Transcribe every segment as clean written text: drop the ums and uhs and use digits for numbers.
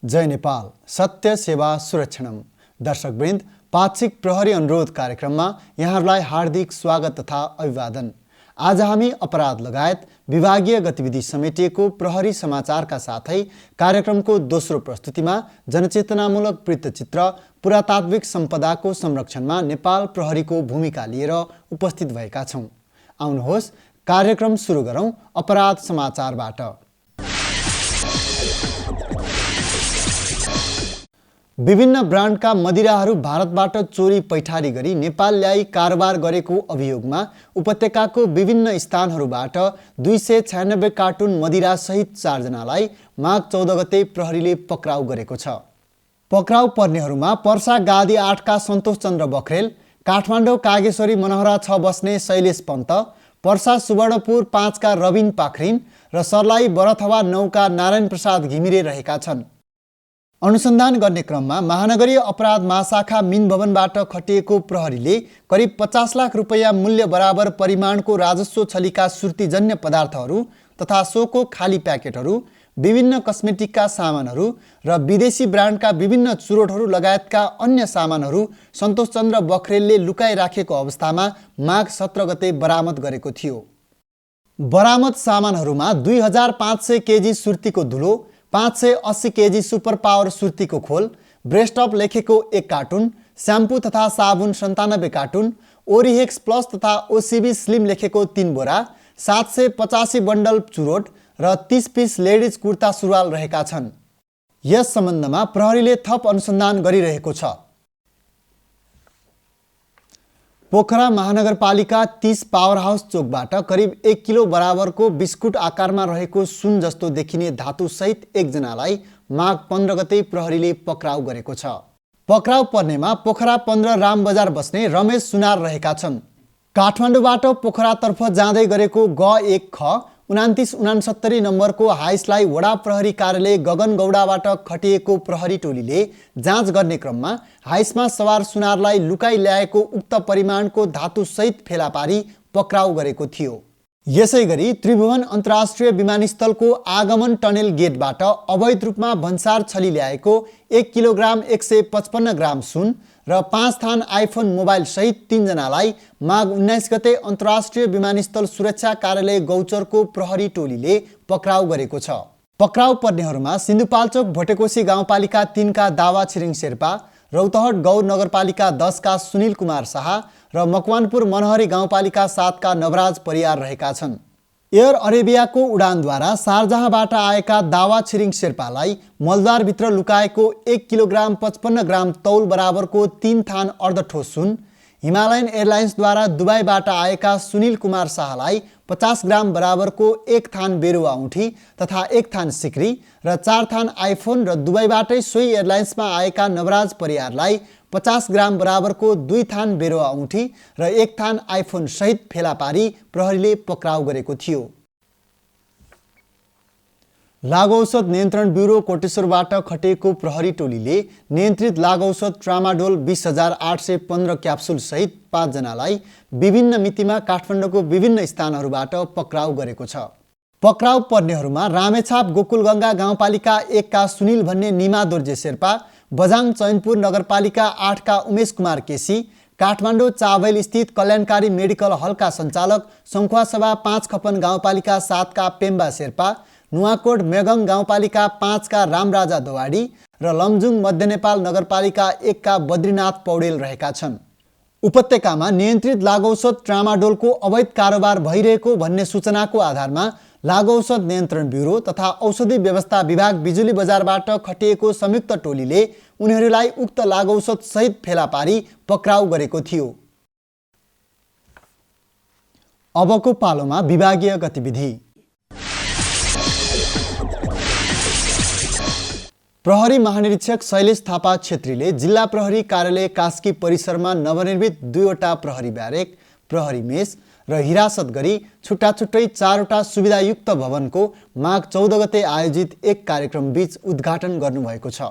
जय नेपाल सत्य सेवा सुरक्षणम। दर्शकवृन्द, पाक्षिक प्रहरी अनुरोध कार्यक्रममा यहाँहरूलाई हार्दिक स्वागत तथा अभिवादन। आज हामी अपराध लगायत विभागीय गतिविधि समेटिएको प्रहरी समाचारका साथै कार्यक्रमको दोस्रो प्रस्तुतिमा जनचेतनामूलक वृत्तचित्र पुरातात्विक सम्पदाको संरक्षणमा नेपाल प्रहरीको भूमिका लिएर उपस्थित भएका छौं। आउनुहोस् कार्यक्रम सुरु गरौं अपराध समाचारबाट। विभिन्न ब्रान्डका मदिराहरू भारतबाट चोरी पैठारी गरी नेपाल ल्याई कारोबार गरेको अभियोगमा उपत्यकाको विभिन्न स्थानहरूबाट 296 कार्टुन मदिरा सहित 4 जनालाई माघ 14 गते प्रहरीले पक्राउ गरेको छ। पक्राउ पर्नेहरूमा पर्सा गादी 8 का सन्तोष चन्द्र बख्रेल, काठमाडौँ कागेश्वरी मनोहरा 6 बस्ने शैलेश पन्त, पर्सा सुवर्णपुर 5 का रबिन पाखरिन र सर्लाही बरथवा 9 का नारायण प्रसाद घिमिरे रहेका छन्। अनुसन्धान गर्ने क्रममा महानगरीय अपराध महाशाखा मिन भवनबाट खटिएको प्रहरीले करिब 50 लाख रुपैयाँ मूल्य बराबर परिमाणको राजस्व छलीका सुर्तीजन्य पदार्थहरू तथा सोको खाली प्याकेटहरू, विभिन्न कस्मेटिकका सामानहरू र विदेशी ब्रान्डका विभिन्न चुरोटहरू लगायतका अन्य सामानहरू सन्तोष चन्द्र बख्रेलले लुकाइराखेको अवस्थामा माघ 17 गते बरामद गरेको थियो। बरामद सामानहरूमा 2500 केजी सुर्तीको धुलो, 580 केजी सुपर पावर सुर्तीको खोल, ब्रेस्टअप लेखेको 1 कार्टुन, स्याम्पू तथा साबुन 97 कार्टुन, ओरिहेक्स प्लस तथा ओसिबी स्लिम लेखेको 3 बोरा, 785 बन्डल चुरोट र 30 पिस लेडिज कुर्ता सुरुवाल रहेका छन्। यस सम्बन्धमा प्रहरीले थप अनुसन्धान गरिरहेको छ। पोखरा महानगरपालिका 30 पावर हाउस चोकबाट करिब 1 किलो बराबरको बिस्कुट आकारमा रहेको सुन जस्तो देखिने धातु सहित 1 जनालाई माघ 15 गते प्रहरीले पक्राउ गरेको छ। पक्राउ पर्नेमा पोखरा 15 राम बजार बस्ने रमेश सुनार रहेका छन्। काठमाडौँबाट पोखरातर्फ जाँदै गरेको ग1 ख 2969 नम्बरको हाइसलाई वडा प्रहरी कार्यालय गगन गौडाबाट खटिएको प्रहरी टोलीले जाँच गर्ने क्रममा हाइसमा सवार सुनारलाई लुकाई ल्याएको उक्त परिमाणको धातु सहित फेला पारी पक्राउ गरेको थियो। यसैगरी त्रिभुवन अन्तर्राष्ट्रिय विमानस्थलको आगमन टनेल गेटबाट अवैध रूपमा भन्सार छली ल्याएको 1 किलोग्राम 155 ग्राम सुन र 5 थान आइफोन मोबाइल सहित 3 जनालाई माघ 19 गते अन्तर्राष्ट्रिय विमानस्थल सुरक्षा कार्यालय गौचरको प्रहरी टोलीले पक्राउ गरेको छ। पक्राउ पर्नेहरूमा सिन्धुपाल्चोक भोटेकोशी गाउँपालिका 3 का दावा छिरिङ शेर्पा, रौतहट गौर नगरपालिका 10 का सुनिल कुमार शाह र मकवानपुर मनहरी गाउँपालिका 7 का नवराज परियार रहेका छन्। एयर अरेबियाको उडानद्वारा शारजाहबाट आएका दावा छिरिङ शेर्पालाई मलद्वारभित्र लुकाएको 1 किलोग्राम 55 ग्राम तौल बराबरको 3 थान अर्धठोस सुन, हिमालयन एयरलाइन्सद्वारा दुबईबाट आएका सुनिल कुमार शाहलाई 50 ग्राम बराबरको 1 थान बेरुवा औँठी तथा 1 थान सिक्री र 4 थान आइफोन र दुबईबाटै सोही एयरलाइन्समा आएका नवराज परियारलाई 50 ग्राम बराबरको 2 थान बेरुवा औँठी र 1 थान आइफोन सहित फेला पारी प्रहरीले पक्राउ गरेको थियो। लागु औषध नियन्त्रण ब्युरो कोटेश्वरबाट खटिएको प्रहरी टोलीले नियन्त्रित लागु औषध ट्रामाडोल 20,815 क्याप्सुल सहित 5 जनालाई विभिन्न मितिमा काठमाडौँको विभिन्न स्थानहरूबाट पक्राउ गरेको छ। पक्राउ पर्नेहरूमा रामेछाप गोकुलगङ्गा गाउँपालिका 1 का सुनिल भन्ने निमा दोर्जे शेर्पा, बझाङ चैनपुर नगरपालिका 8 का उमेश कुमार केसी, काठमाडौँ चावल स्थित कल्याणकारी मेडिकल हलका सञ्चालक सङ्खुवासभा 5 खपन गाउँपालिका 7 का पेम्बा शेर्पा, नुवाकोट मेगङ गाउँपालिका 5 का रामराजा दोवाडी र लमजुङ मध्य नेपाल नगरपालिका 1 का बद्रीनाथ पौडेल रहेका छन्। उपत्यकामा नियन्त्रित लागु औषध ट्रामाडोलको अवैध कारोबार भइरहेको भन्ने सूचनाको आधारमा लागु औषध नियन्त्रण ब्युरो तथा औषधि व्यवस्था विभाग बिजुली बजारबाट खटिएको संयुक्त टोलीले उनीहरूलाई उक्त लागु औषध सहित फेला पारी पक्राउ गरेको थियो। अबको पालोमा विभागीय गतिविधि। प्रहरी महानिरीक्षक शैलेश थापा छेत्रीले जिल्ला प्रहरी कार्यालय कास्की परिसरमा नवनिर्मित 2वटा प्रहरी ब्यारेक, प्रहरी मेस र हिरासत गरी छुट्टाछुट्टै 4वटा सुविधायुक्त भवनको माघ 14 गते आयोजित एक कार्यक्रम बीच उद्घाटन गर्नुभएको छ।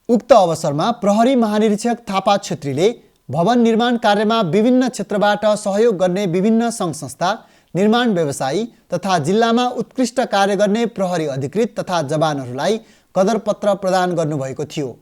उक्त अवसरमा प्रहरी महानिरीक्षक थापा छेत्रीले भवन निर्माण कार्यमा विभिन्न क्षेत्रबाट सहयोग गर्ने विभिन्न सङ्घ संस्था, निर्माण व्यवसायी तथा जिल्लामा उत्कृष्ट कार्य गर्ने प्रहरी अधिकृत तथा जवानहरूलाई कदरपत्र प्रदान गर्नुभएको थियो।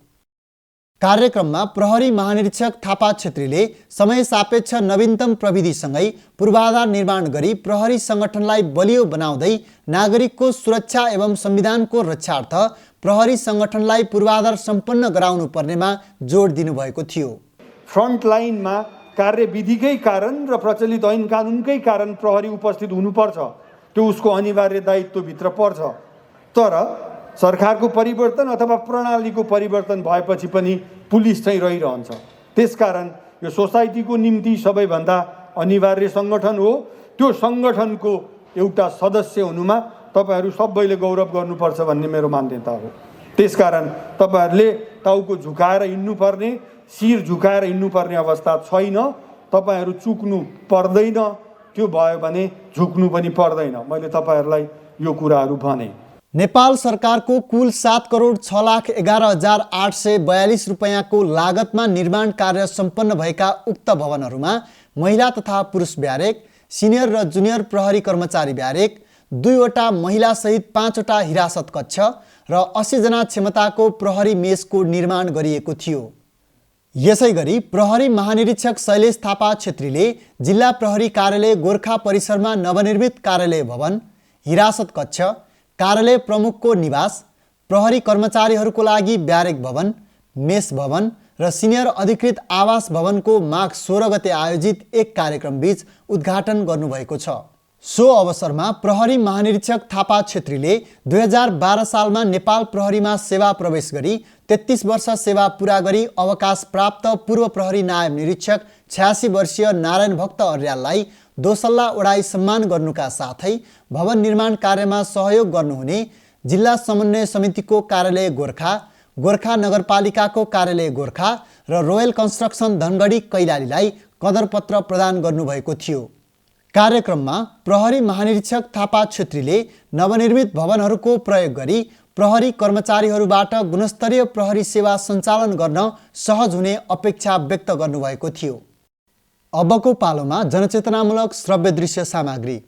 कार्यक्रममा प्रहरी महानिरीक्षक थापा छेत्रीले समय सापेक्ष नवीनतम प्रविधिसँगै पूर्वाधार निर्माण गरी प्रहरी सङ्गठनलाई बलियो बनाउँदै नागरिकको सुरक्षा एवं संविधानको रक्षार्थ प्रहरी सङ्गठनलाई पूर्वाधार सम्पन्न गराउनु पर्नेमा जोड दिनुभएको थियो। फ्रन्ट लाइनमा कार्यविधिकै कारण र प्रचलित ऐन कानुनकै कारण प्रहरी उपस्थित हुनुपर्छ, त्यो उसको अनिवार्य दायित्वभित्र पर्छ। तर सरकारको परिवर्तन अथवा प्रणालीको परिवर्तन भएपछि पनि पुलिस चाहिँ रहिरहन्छ। त्यसकारण यो सोसाइटीको निम्ति सबैभन्दा अनिवार्य सङ्गठन हो। त्यो सङ्गठनको एउटा सदस्य हुनुमा तपाईहरू सबैले गौरव गर्नुपर्छ भन्ने मेरो मान्यता हो। त्यसकारण तपाईहरूले टाउको झुकाएर हिँड्नुपर्ने, शिर झुकाएर हिँड्नुपर्ने अवस्था छैन। तपाईहरू चुक्नु पर्दैन, त्यो भयो भने झुक्नु पनि पर्दैन। मैले तपाईहरूलाई यो कुराहरू भने। नेपाल सरकारको कुल 7,06,11,842 रुपैयाँको लागतमा निर्माण कार्य सम्पन्न भएका उक्त भवनहरूमा महिला तथा पुरुष ब्यारेक, सिनियर र जुनियर प्रहरी कर्मचारी ब्यारेक, 2वटा महिलासहित 5वटा हिरासत कक्ष र 80 जना क्षमताको प्रहरी मेसको निर्माण गरिएको थियो। यसै गरी प्रहरी महानिरीक्षक शैलेश थापा छेत्रीले जिल्ला प्रहरी कार्यालय गोर्खा परिसरमा नवनिर्मित कार्यालय भवन, हिरासत कक्ष, कार्यालय प्रमुखको निवास, प्रहरी कर्मचारीहरूको लागि ब्यारेक भवन, मेस भवन र सिनियर अधिकृत आवास भवनको माघ 16 गते आयोजित एक कार्यक्रमबीच उद्घाटन गर्नुभएको छ। सो अवसरमा प्रहरी महानिरीक्षक थापा छेत्रीले 2012 सालमा नेपाल प्रहरीमा सेवा प्रवेश गरी 33 वर्ष सेवा पुरा गरी अवकाश प्राप्त पूर्व प्रहरी नायब निरीक्षक 86 वर्षीय नारायण भक्त अर्याललाई दोसल्ला ओडाई सम्मान गर्नुका साथै भवन निर्माण कार्यमा सहयोग गर्नुहुने जिल्ला समन्वय समितिको कार्यालय गोर्खा, गोर्खा नगरपालिकाको कार्यालय गोर्खा र रोयल कन्स्ट्रक्सन धनगढी कैलालीलाई कदरपत्र प्रदान गर्नुभएको थियो। कार्यक्रममा प्रहरी महानिरीक्षक थापा छेत्रीले नवनिर्मित भवनहरूको प्रयोग गरी प्रहरी कर्मचारीहरूबाट गुणस्तरीय प्रहरी सेवा सञ्चालन गर्न सहज हुने अपेक्षा व्यक्त गर्नुभएको थियो। अबको पालोमा जनचेतनामूलक श्रव्य दृश्य सामग्री।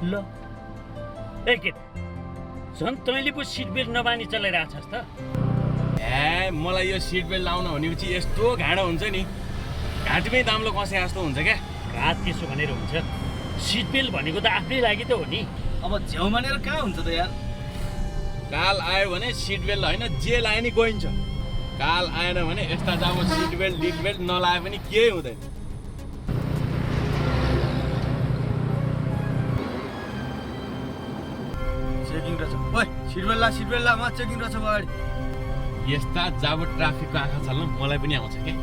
ल एकेट झन् तैँले पो सिट बेल्ट नबानी चलाइरहेछस् त। मलाई यो सिट बेल्ट लाउन भनेपछि यस्तो घाँडो हुन्छ नि, घाँटीमै दाम्लो कसे जस्तो हुन्छ क्या। घात त्यसो भनेर हुन्छ, सिट बेल्ट भनेको त आफ्नै लागि त हो नि। अब झ्याउ मानेर कहाँ हुन्छ त यार। काल आयो भने सिट बेल्ट होइन जेल आयो नि गइन्छ। काल आएन भने यस्ता जाब सिट बेल्ट लिट बेल्ट नलाए पनि केही हुँदैन। चेकिङ रहेछ, ओइ सिट बेल्ट ला, म चेकिङ रहेछ अगाडि। यस्ता जाब ट्राफिकको आँखा चल्न मलाई पनि आउँछ क्या।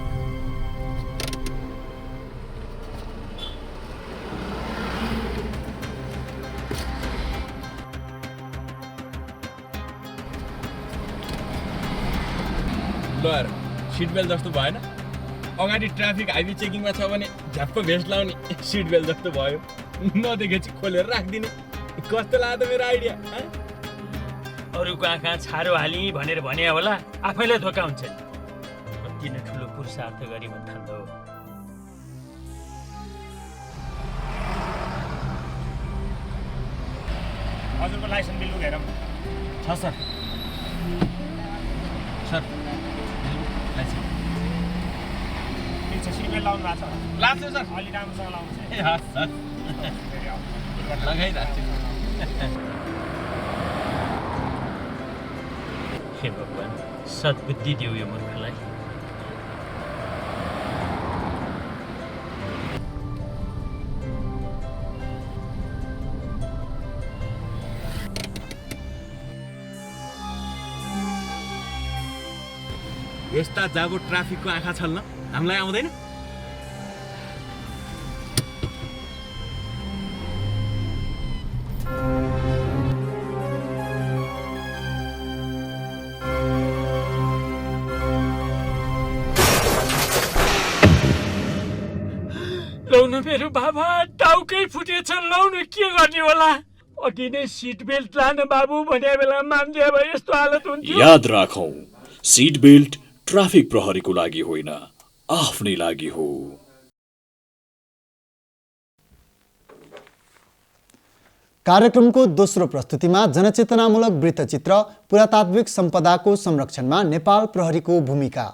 ल सिट बेल्ट जस्तो भएन, अगाडि ट्राफिक हाइवे चेकिङमा छ भने झ्याप्प भेस्ट लाउने सिट बेल्ट जस्तो भयो, नदेखेपछि खोलेर राखिदिने। कस्तो लाग्यो मेरो आइडिया? अरूको आँखा छारो हाली भनेर भने होला, आफैलाई धोका हुन्छ। कति नै ठुलो पुरुषार्थ गरी भन्थान्थ्यो। हजुरको लाइसेन्स बिल हेरौँ। छ सर। सर ठिक छ, सिट बेल्ट लाउनु भएको छ? लाग्छ सर। अलि राम्रोसँग लाउनु छ। ए हस् सर, लगाइरहेको छु। हे भगवान्, सद्बुद्धि दियो यो मूर्खलाई। यस्ता जागो ट्राफिकको आँखा छल्न हामीलाई आउँदैन। लौन मेरो बाबा, टाउको मुखै फुटेछ, लाउनु के गर्ने होला? अघि नै सिट बेल्ट लान बाबु भन्ने बेला मान्दिया भए यस्तो हालत हुन्थ्यो। याद राखौं, सिट बेल्ट ट्राफिक प्रहरीको लागि होइन, आफ्नै लागि हो। कार्यक्रमको दोस्रो प्रस्तुतिमा जनचेतनामूलक वृत्तचित्र पुरातात्विक सम्पदाको संरक्षणमा नेपाल प्रहरीको भूमिका।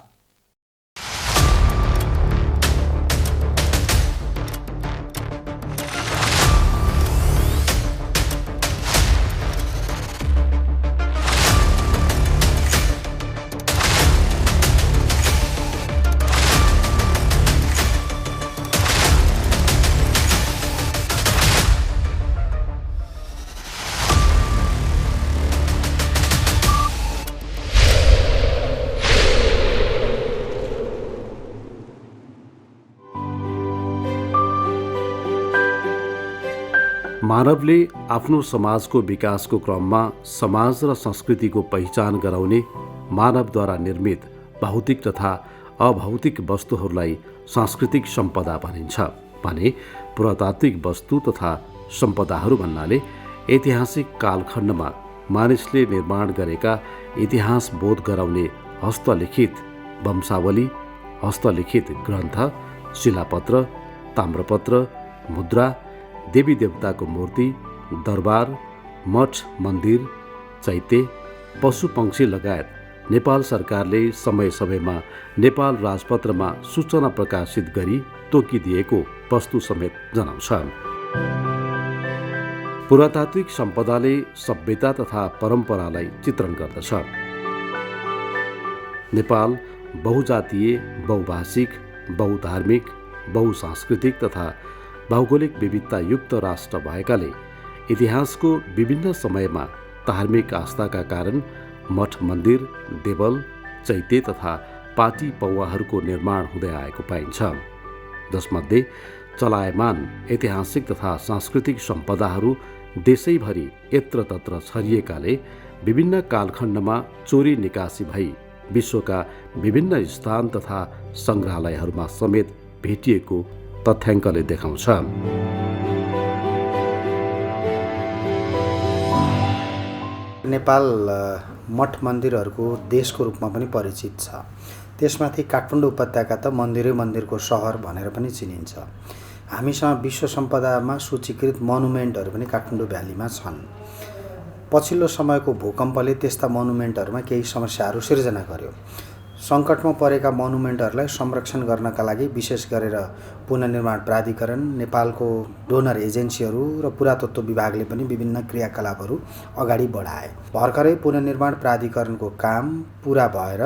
मानवले आफ्नो समाजको विकासको क्रममा समाज र संस्कृतिको पहिचान गराउने मानवद्वारा निर्मित भौतिक तथा अभौतिक वस्तुहरूलाई सांस्कृतिक सम्पदा भनिन्छ भने पुरातात्विक वस्तु तथा सम्पदाहरू भन्नाले ऐतिहासिक कालखण्डमा मानिसले निर्माण गरेका इतिहास बोध गराउने हस्तलिखित वंशावली, हस्तलिखित ग्रन्थ, शिलापत्र, ताम्रपत्र, मुद्रा, देवी देवताको मूर्ति, दरबार, मठ मन्दिर, चैत्य, पशु पक्षी लगायत नेपाल सरकारले समय समयमा नेपाल राजपत्रमा सूचना प्रकाशित गरी तोकिदिएको वस्तु समेत जनाउँछ। पुरातात्विक सम्पदाले सभ्यता तथा परम्परालाई चित्रण गर्दछ। नेपाल बहुजातीय, बहुभाषिक, बहुधार्मिक, बहुसांस्कृतिक तथा भौगोलिक विविधतायुक्त राष्ट्र भएकाले इतिहासको विभिन्न समयमा धार्मिक आस्थाका कारण मठ मन्दिर, देवल, चैत्य तथा पाटी पौवाहरूको निर्माण हुँदै आएको पाइन्छ, जसमध्ये चलायमान ऐतिहासिक तथा सांस्कृतिक सम्पदाहरू देशैभरि यत्रतत्र छरिएकाले विभिन्न कालखण्डमा चोरी निकासी भई विश्वका विभिन्न स्थान तथा सङ्ग्रहालयहरूमा समेत भेटिएको तथ्याङ्कले देखाउँछ। नेपाल मठ मन्दिरहरूको देशको रूपमा पनि परिचित छ। त्यसमाथि काठमाडौँ उपत्यका त मन्दिरै मन्दिरको सहर भनेर पनि चिनिन्छ। हामीसँग विश्व सम्पदामा सूचीकृत मोनुमेन्टहरू पनि काठमाडौँ भ्यालीमा छन्। पछिल्लो समयको भूकम्पले त्यस्ता मोनुमेन्टहरूमा केही समस्याहरू सिर्जना गर्यो। सङ्कटमा परेका मोनुमेन्टहरूलाई संरक्षण गर्नका लागि विशेष गरेर पुनर्निर्माण प्राधिकरण, नेपालको डोनर एजेन्सीहरू र पुरातत्व विभागले पनि विभिन्न क्रियाकलापहरू अगाडि बढाए। भर्खरै पुनर्निर्माण प्राधिकरणको काम पुरा भएर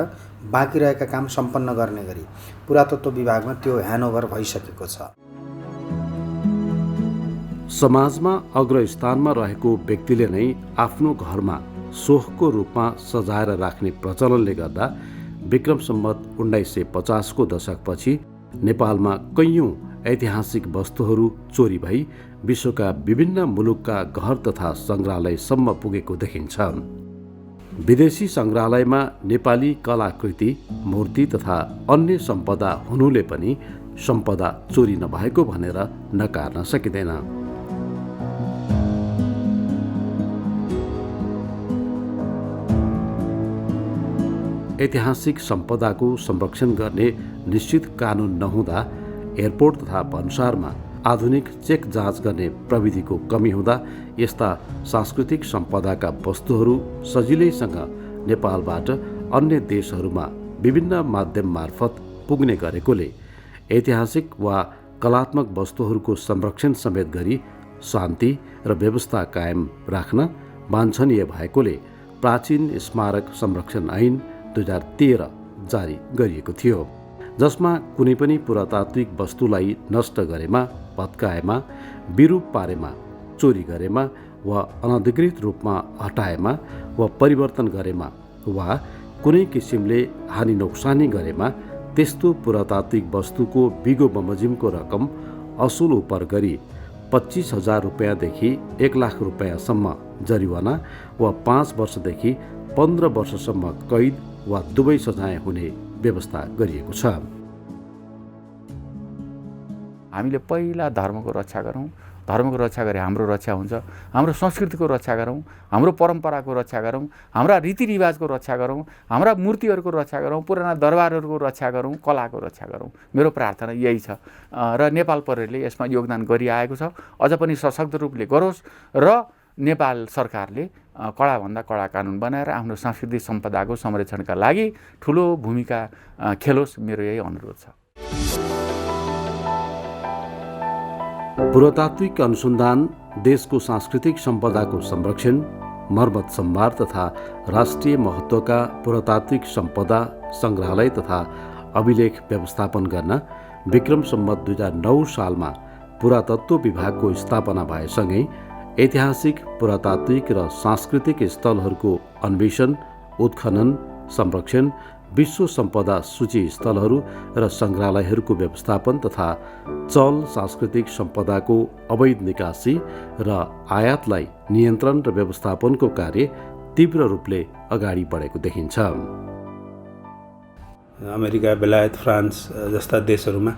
बाँकी रहेका काम सम्पन्न गर्ने गरी पुरातत्व विभागमा त्यो ह्यान्डओभर भइसकेको छ। समाजमा अग्रस्थानमा रहेको व्यक्तिले नै आफ्नो घरमा सोखको रूपमा सजाएर राख्ने प्रचलनले गर्दा विक्रम सम्वत 1950 को दशकपछि नेपालमा कैयौँ ऐतिहासिक वस्तुहरू चोरी भई विश्वका विभिन्न मुलुकका घर तथा सङ्ग्रहालयसम्म पुगेको देखिन्छ। विदेशी सङ्ग्रहालयमा नेपाली कलाकृति, मूर्ति तथा अन्य सम्पदा हुनुले पनि सम्पदा चोरी नभएको भनेर नकार्न सकिँदैन। ऐतिहासिक सम्पदाको संरक्षण गर्ने निश्चित कानुन नहुँदा एयरपोर्ट तथा भन्सारमा आधुनिक चेक जाँच गर्ने प्रविधिको कमी हुँदा यस्ता सांस्कृतिक सम्पदाका वस्तुहरू सजिलैसँग नेपालबाट अन्य देशहरूमा विभिन्न माध्यम मार्फत पुग्ने गरेकोले ऐतिहासिक वा कलात्मक वस्तुहरूको संरक्षण समेत गरी शान्ति र व्यवस्था कायम राख्न वाञ्छनीय भएकोले प्राचीन स्मारक संरक्षण ऐन 2013 जारी गरिएको थियो, जसमा कुनै पनि पुरातात्विक वस्तुलाई नष्ट गरेमा, भत्काएमा, विरूप पारेमा, चोरी गरेमा वा अनधिकृत रूपमा हटाएमा वा परिवर्तन गरेमा वा कुनै किसिमले हानि नोक्सानी गरेमा त्यस्तो पुरातात्विक वस्तुको बिगो बमोजिमको रकम असुल उपर गरी 25,000 रुपियाँदेखि 1 लाख रुपियाँसम्म जरिवाना वा 5 वर्षदेखि 15 वर्षसम्म कैद वा दुवै सजाय हुने व्यवस्था गरिएको छ। हामीले पहिला धर्मको रक्षा गरौँ, धर्मको रक्षा गरे हाम्रो रक्षा हुन्छ, हाम्रो संस्कृतिको रक्षा गरौँ, हाम्रो परम्पराको रक्षा गरौँ, हाम्रा रीतिरिवाजको रक्षा गरौँ, हाम्रा मूर्तिहरूको रक्षा गरौँ, पुराना दरबारहरूको रक्षा गरौँ, कलाको रक्षा गरौँ। मेरो प्रार्थना यही छ र नेपाल प्रहरीले यसमा योगदान गरिआएको छ, अझ पनि सशक्त रूपले गरोस् र नेपाल सरकारले कडाभन्दा कडा कानुन बनाएर आफ्नो सांस्कृतिक सम्पदाको संरक्षणका लागि ठुलो भूमिका खेलोस्, मेरो यही अनुरोध छ। पुरातात्विक अनुसन्धान देशको सांस्कृतिक सम्पदाको संरक्षण, मर्मत सम्भार तथा राष्ट्रिय महत्त्वका पुरातात्विक सम्पदा सङ्ग्रहालय तथा अभिलेख व्यवस्थापन गर्न विक्रम सम्वत 2009 सालमा पुरातत्व विभागको स्थापना भएसँगै ऐतिहासिक, पुरातात्विक र सांस्कृतिक स्थलहरूको अन्वेषण, उत्खनन, संरक्षण, विश्व सम्पदा सूची स्थलहरू र सङ्ग्रहालयहरूको व्यवस्थापन तथा चल सांस्कृतिक सम्पदाको अवैध निकासी र आयातलाई नियन्त्रण र व्यवस्थापनको कार्य तीव्र रूपले अगाडि बढेको देखिन्छ। अमेरिका, बेलायत, फ्रान्स जस्ता देशहरूमा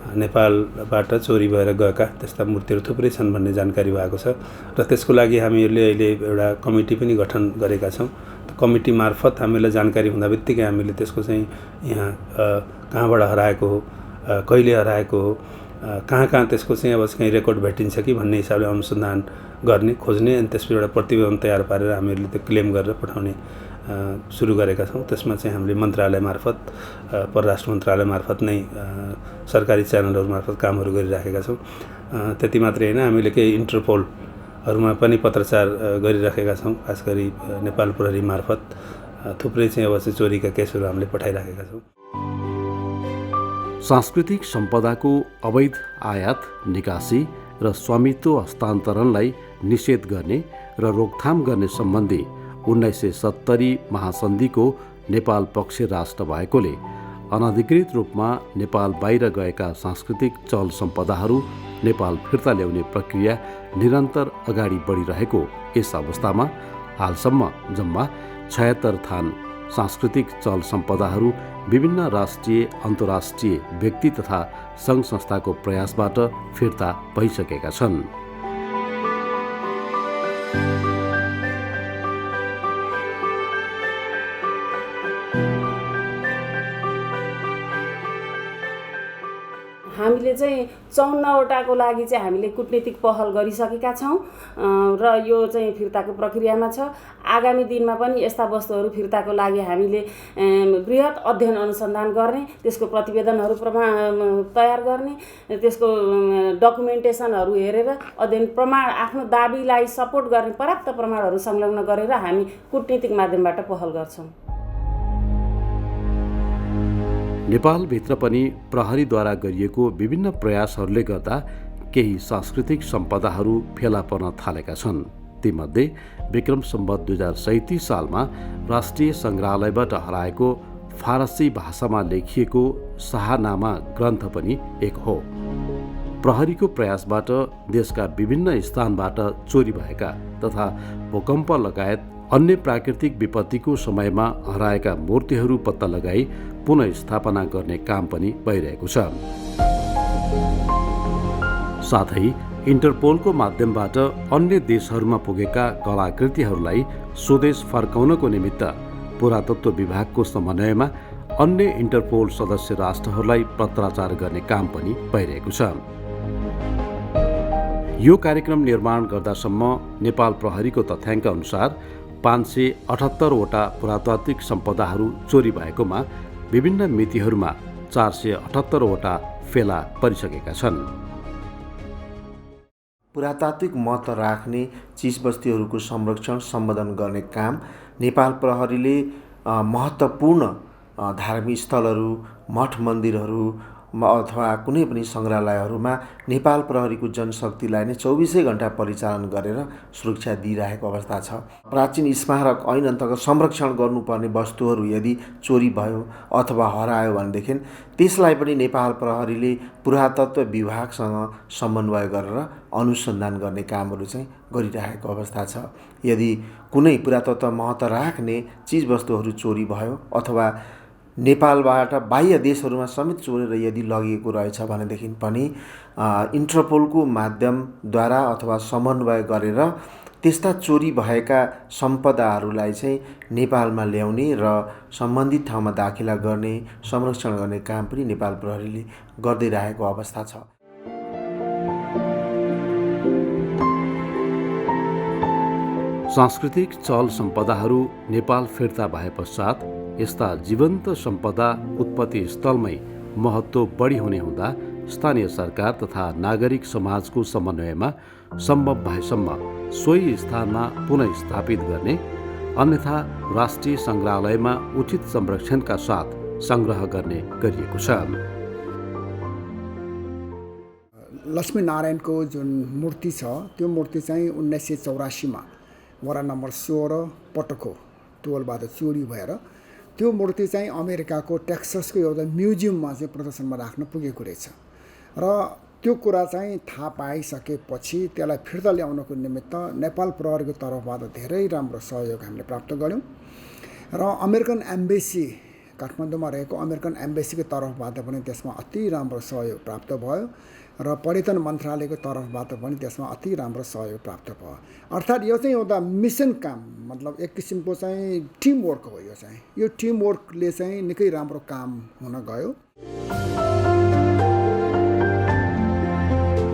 नेपालबाट चोरी भएर गएका त्यस्ता मूर्तिहरू थुप्रै छन् भन्ने जानकारी भएको छ र त्यसको लागि हामीहरूले अहिले एउटा कमिटी पनि गठन गरेका छौँ। कमिटी मार्फत हामीलाई जानकारी हुँदा बित्तिकै हामीले त्यसको चाहिँ यहाँ कहाँबाट हराएको हो, कहिले हराएको हो, कहाँ कहाँ त्यसको चाहिँ अब कहीँ रेकर्ड भेटिन्छ कि भन्ने हिसाबले अनुसन्धान गर्ने, खोज्ने अनि त्यसपछि एउटा प्रतिवेदन तयार पारेर हामीहरूले त्यो क्लेम गरेर पठाउने सुरु गरेका छौँ। त्यसमा चाहिँ हामीले मन्त्रालय मार्फत, परराष्ट्र मन्त्रालय मार्फत नै सरकारी च्यानलहरू मार्फत कामहरू गरिराखेका छौँ। त्यति मात्रै होइन, हामीले केही इन्टरपोलहरूमा पनि पत्रचार गरिराखेका छौँ। खास गरी नेपाल प्रहरी मार्फत थुप्रै चाहिँ अब चाहिँ चोरीका केसहरू हामीले पठाइराखेका छौँ। सांस्कृतिक सम्पदाको अवैध आयात, निकासी र स्वामित्व हस्तान्तरणलाई निषेध गर्ने र रोकथाम गर्ने सम्बन्धी 1970 महासन्धिको नेपाल पक्ष राष्ट्र भएकोले अनधिकृत रूपमा नेपाल बाहिर गएका सांस्कृतिक चल सम्पदाहरू नेपाल फिर्ता ल्याउने प्रक्रिया निरन्तर अगाडि बढिरहेको यस अवस्थामा हालसम्म जम्मा 76 थान सांस्कृतिक चल सम्पदाहरू विभिन्न राष्ट्रिय, अन्तर्राष्ट्रिय व्यक्ति तथा सङ्घ संस्थाको प्रयासबाट फिर्ता भइसकेका छन्। हामीले चाहिँ 54वटाको लागि चाहिँ हामीले कूटनीतिक पहल गरिसकेका छौँ र यो चाहिँ फिर्ताको प्रक्रियामा छ। आगामी दिनमा पनि यस्ता वस्तुहरू फिर्ताको लागि हामीले बृहत अध्ययन अनुसन्धान गर्ने, त्यसको प्रतिवेदनहरू तयार गर्ने, त्यसको डकुमेन्टेसनहरू हेरेर अध्ययन प्रमाण, आफ्नो दाबीलाई सपोर्ट गर्ने पर्याप्त प्रमाणहरू संलग्न गरेर हामी कूटनीतिक माध्यमबाट पहल गर्छौँ। नेपालभित्र पनि प्रहरीद्वारा गरिएको विभिन्न प्रयासहरूले गर्दा केही सांस्कृतिक सम्पदाहरू फेला पर्न थालेका छन्। तीमध्ये विक्रम सम्वत 2037 सालमा राष्ट्रिय सङ्ग्रहालयबाट हराएको फारसी भाषामा लेखिएको शाहनामा ग्रन्थ पनि एक हो। प्रहरीको प्रयासबाट देशका विभिन्न स्थानबाट चोरी भएका तथा भूकम्प लगायत अन्य प्राकृतिक विपत्तिको समयमा हराएका मूर्तिहरू पत्ता लगाई पुनः स्थापना गर्ने काम पनि भइरहेको छ। साथै इन्टरपोलको माध्यमबाट अन्य देशहरूमा पुगेका कलाकृतिहरूलाई स्वदेश फर्काउनको निमित्त पुरातत्व विभागको समन्वयमा अन्य इन्टरपोल सदस्य राष्ट्रहरूलाई पत्राचार गर्ने काम पनि भइरहेको छ। यो कार्यक्रम निर्माण गर्दासम्म नेपाल प्रहरीको तथ्याङ्क अनुसार 578वटा पुरातात्विक सम्पदाहरू चोरी भएकोमा विभिन्न मितिहरूमा 478वटा फेला परिसकेका छन्। पुरातात्विक महत्त्व राख्ने चिजवस्तुहरूको संरक्षण सम्बोधन गर्ने काम नेपाल प्रहरीले महत्त्वपूर्ण धार्मिक स्थलहरू, मठ मन्दिरहरू अथवा कुनै पनि सङ्ग्रहालयहरूमा नेपाल प्रहरीको जनशक्तिलाई नै 24 घण्टा परिचालन गरेर सुरक्षा दिइरहेको अवस्था छ। प्राचीन स्मारक ऐन अन्तर्गत संरक्षण गर्नुपर्ने वस्तुहरू यदि चोरी भयो अथवा हरायो भनेदेखि त्यसलाई पनि नेपाल प्रहरीले पुरातत्व विभागसँग समन्वय गरेर अनुसन्धान गर्ने कामहरू चाहिँ गरिरहेको अवस्था छ। यदि कुनै पुरातत्व महत्त्व राख्ने चिजवस्तुहरू चोरी भयो अथवा नेपालबाट बाह्य देशहरूमा समेत चोरेर यदि लगिएको रहेछ भनेदेखि पनि इन्टरपोलको माध्यमद्वारा अथवा समन्वय गरेर त्यस्ता चोरी भएका सम्पदाहरूलाई चाहिँ नेपालमा ल्याउने र सम्बन्धित ठाउँमा दाखिला गर्ने, संरक्षण गर्ने काम पनि नेपाल प्रहरीले गर्दै रहेको अवस्था छ। सांस्कृतिक चल सम्पदाहरू नेपाल फिर्ता भए पश्चात यस्ता जीवन्त सम्पदा उत्पत्ति स्थलमै महत्त्व बढी हुने हुँदा स्थानीय सरकार तथा नागरिक समाजको समन्वयमा सम्भव भएसम्म सोही स्थानमा पुनः स्थापित गर्ने, अन्यथा राष्ट्रिय सङ्ग्रहालयमा उचित संरक्षणका साथ सङ्ग्रह गर्ने गरिएको छ। लक्ष्मीनारायणको जुन मूर्ति छ त्यो मूर्ति चाहिँ 1984 वडा नम्बर 16 पटको टोलबाट चोरी भएर त्यो मूर्ति चाहिँ अमेरिकाको टेक्ससको एउटा म्युजियममा चाहिँ प्रदर्शनमा राख्न पुगेको रहेछ र त्यो कुरा चाहिँ थाहा पाइसकेपछि त्यसलाई फिर्ता ल्याउनको निमित्त नेपाल प्रहरीको तर्फबाट धेरै राम्रो सहयोग हामीले प्राप्त गऱ्यौँ र अमेरिकन एम्बेसी काठमाडौँमा रहेको अमेरिकन एम्बेसीको तर्फबाट पनि त्यसमा अति राम्रो सहयोग प्राप्त भयो र पर्यटन मन्त्रालयको तर्फबाट पनि त्यसमा अति राम्रो सहयोग प्राप्त भयो। अर्थात् यो चाहिँ एउटा मिसन काम, मतलब एक किसिमको चाहिँ टिम वर्क हो। यो टिम वर्कले चाहिँ निकै राम्रो काम हुन गयो।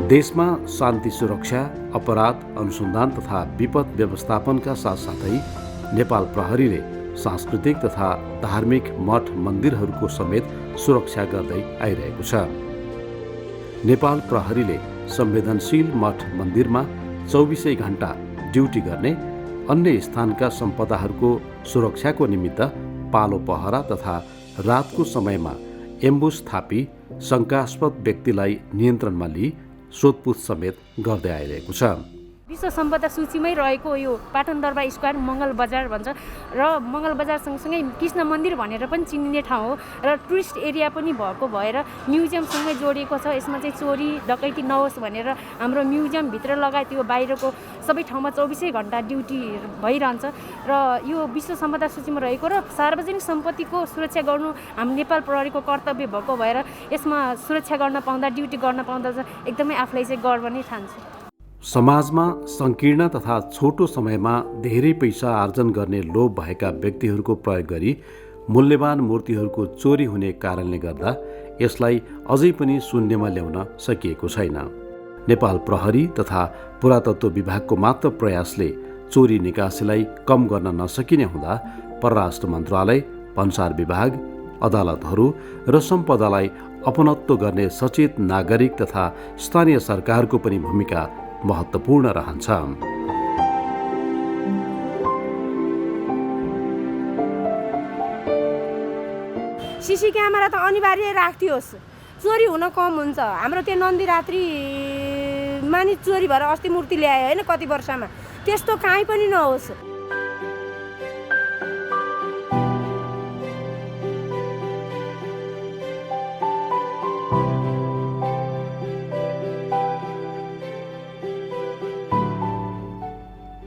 देशमा शान्ति सुरक्षा, अपराध अनुसन्धान तथा विपद व्यवस्थापनका साथसाथै नेपाल प्रहरीले सांस्कृतिक तथा धार्मिक मठ मन्दिरहरूको समेत सुरक्षा गर्दै आइरहेको छ। नेपाल प्रहरीले संवेदनशील मठ मन्दिरमा 24 घण्टा ड्युटी गर्ने, अन्य स्थानका सम्पदाहरूको सुरक्षाको निमित्त पालो पहरा तथा रातको समयमा एम्बुस थापी शङ्कास्पद व्यक्तिलाई नियन्त्रणमा लिई सोधपुछ समेत गर्दै आइरहेको छ। विश्व सम्पदा सूचीमै रहेको यो पाटन दरबार स्क्वायर मङ्गल बजार भन्छ र मङ्गल बजार सँगसँगै कृष्ण मन्दिर भनेर पनि चिनिने ठाउँ हो र टुरिस्ट एरिया पनि भएको भएर म्युजियमसँगै जोडिएको छ। यसमा चाहिँ चोरी डकैती नहोस् भनेर हाम्रो म्युजियमभित्र लगायत यो बाहिरको सबै ठाउँमा 24 घण्टा ड्युटी भइरहन्छ र यो विश्व सम्पदा सूचीमा रहेको र सार्वजनिक सम्पत्तिको सुरक्षा गर्नु हाम्रो नेपाल प्रहरीको कर्तव्य भएको भएर यसमा सुरक्षा गर्न पाउँदा, ड्युटी गर्न पाउँदा एकदमै आफूलाई चाहिँ गर्व नै ठान्छु। समाजमा सङ्कीर्ण तथा छोटो समयमा धेरै पैसा आर्जन गर्ने लोभ भएका व्यक्तिहरूको प्रयोग गरी मूल्यवान मूर्तिहरूको चोरी हुने कारणले गर्दा यसलाई अझै पनि शून्यमा ल्याउन सकिएको छैन। नेपाल प्रहरी तथा पुरातत्व विभागको मात्र प्रयासले चोरी निकासीलाई कम गर्न नसकिने हुँदा परराष्ट्र मन्त्रालय, भन्सार विभाग, अदालतहरू र सम्पदालाई अपनत्व गर्ने सचेत नागरिक तथा स्थानीय सरकारको पनि भूमिका महत्त्वपूर्ण रहन्छ। सीसी क्यामेरा त अनिवार्य राख्थियोस्, चोरी हुन कम हुन्छ। हाम्रो त्यो नन्दी रात्रिमा नि चोरी भएर अस्ति मूर्ति ल्यायो होइन, कति वर्षमा, त्यस्तो काहीँ पनि नहोस्।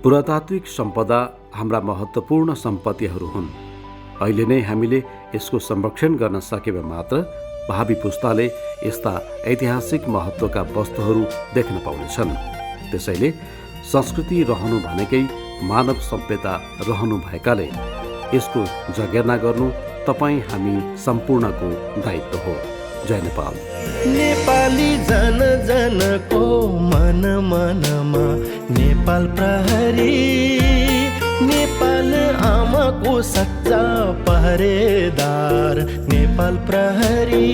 पुरातात्विक सम्पदा हाम्रा महत्त्वपूर्ण सम्पत्तिहरू हुन्। अहिले नै हामीले यसको संरक्षण गर्न सकेमा मात्र भावी पुस्ताले यस्ता ऐतिहासिक महत्त्वका वस्तुहरू देख्न पाउनेछन्। त्यसैले संस्कृति रहनु भनेकै मानव सभ्यता रहनु भएकाले यसको जगेर्ना गर्नु तपाईँ हामी सम्पूर्णको दायित्व हो। जय नेपाल। नेपाली जन जनको मन मनमा नेपाल प्रहरी, नेपाल आमाको सच्चा पहरेदार नेपाल प्रहरी।